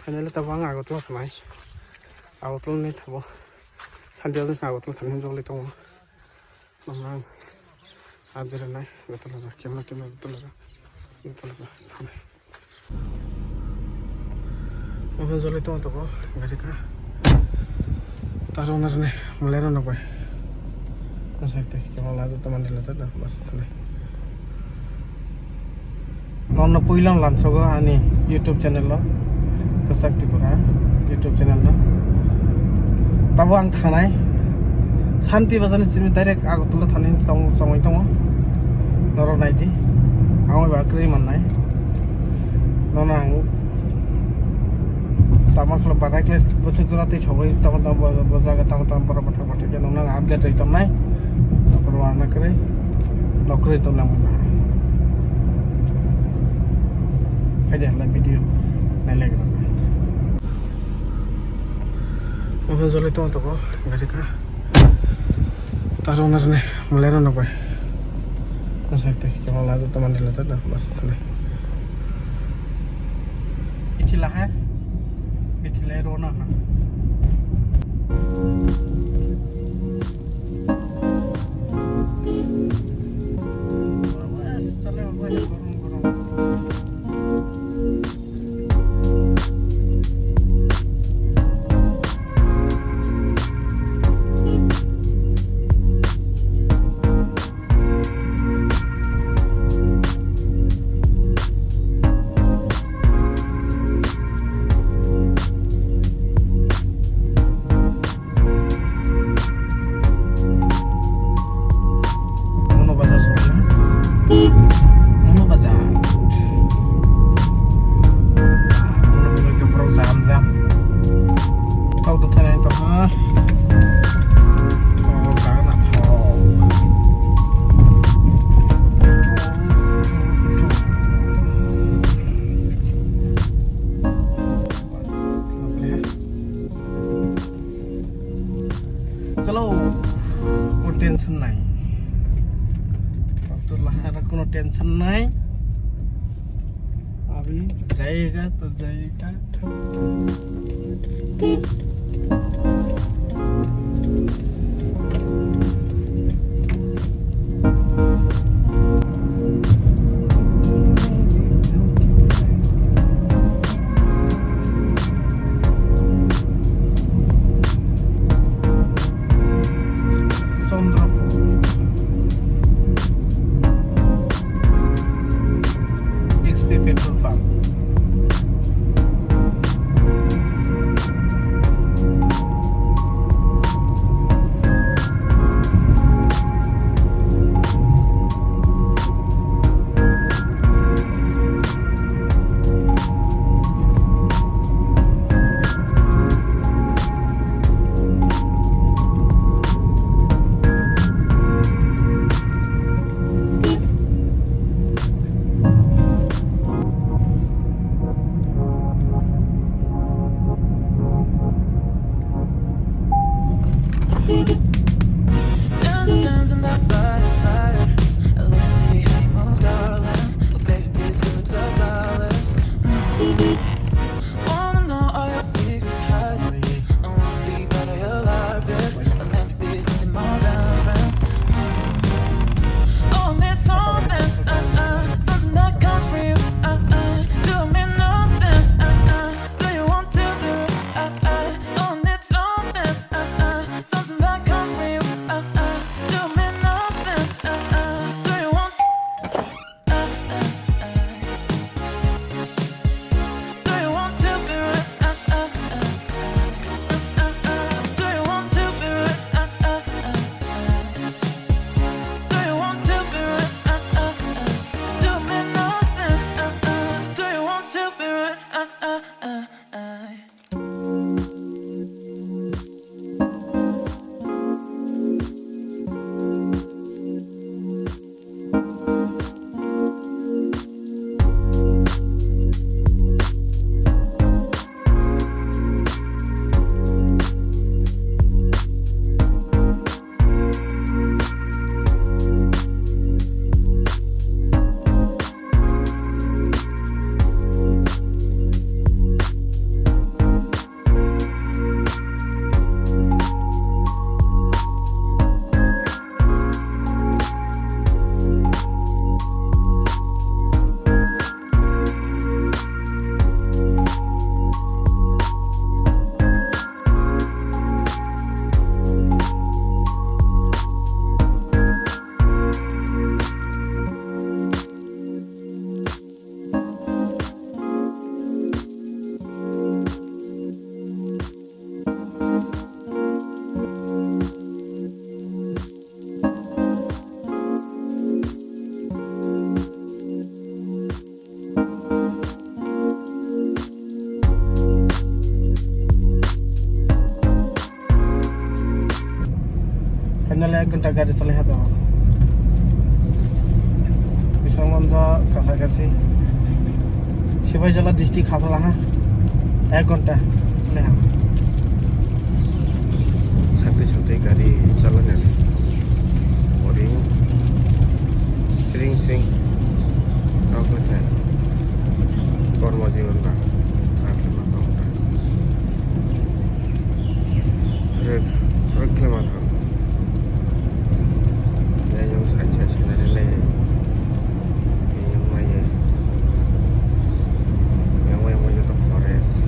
Finally, the one I got to my out on it. Sunday doesn't have to send him a little. I didn't know. But I came out to the Zolito to go, America. Taronerne, Malena away. As I take all out of the Mandela, was on the Puilam Lamsogo, any YouTube channel, Kwchak YouTube channel. Tabang Tanai Santi was an direct out to the Tanin Tong Songitomo, Noro 90. However, cream on night. No. Tamak lo pakai kle bosik zurati chawai tam bozaga tam para pata jangan nang update itu nai kalau mana kere lokre itu lang mana ada lah video nilai gitu mungkin soal itu untuk mereka taruh nerne mulai nana boy masih teh kalau lalu teman dilatih dah masih sana itulah Bitile Rona. Chalo, কোনো tension নাই Abdullah ada কোনো tension নাই अभी जाएगा तो जाएगा घंटा गाड़ी चले तो बिशंगगंज काछाकाछि शिवाईजला डिस्ट्रिक्ट हाबला 1 घंटा चले सानते गाड़ी चलाने बोरिंग सिरिं कर्म जीवन reklama kan ya yang saja sebenarnya yang maya yang menuju ke forest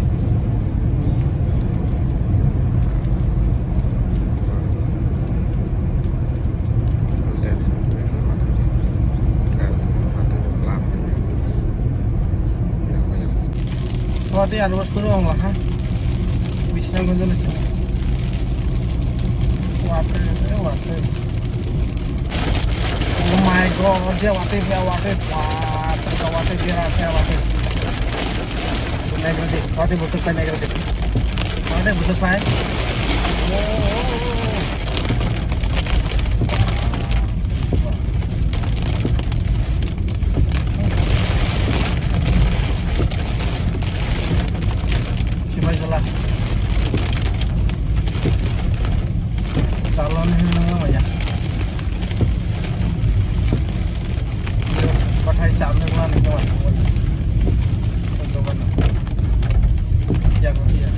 dan sampai reklama kan atau lap ya waktu yang harus turun lah bisa ngunjung sini water. Oh my god, dia water. Negatif. Water busuk pai negatif. Water busuk pai. Siapa calon apa ya? Pakai calon yang mana itu? Coba ya kok ya.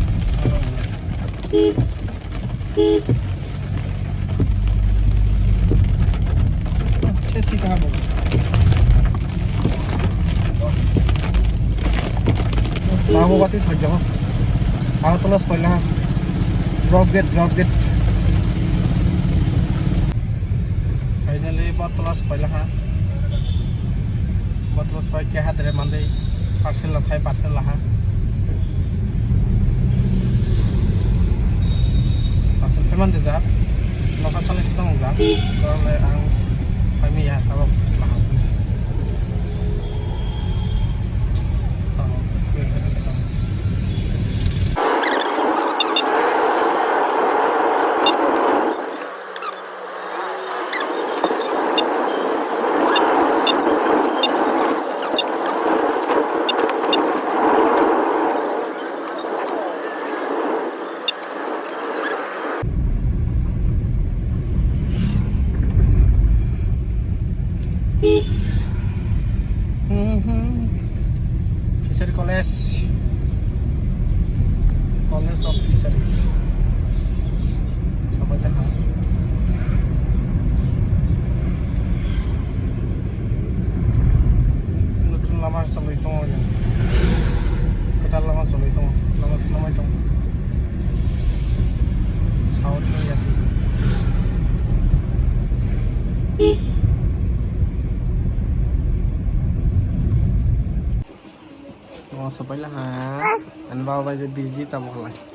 Sesi kaham. Mau buat itu saja. Mau terus pula. Drop gate. Finally, bottolas pala ha. Bottolas pai ke hadre mandei parcel la thai parcel la ha. Parcel peman de ja. Noka sale sidang ja. Kalau le ang kami ya kalau mahal. Fishery College of Fishery sampai dah nutun lama sampai itu aja kita lama sampai itu lama itu South ya sampai lah ha, anh vào bây giờ busy tao một lại.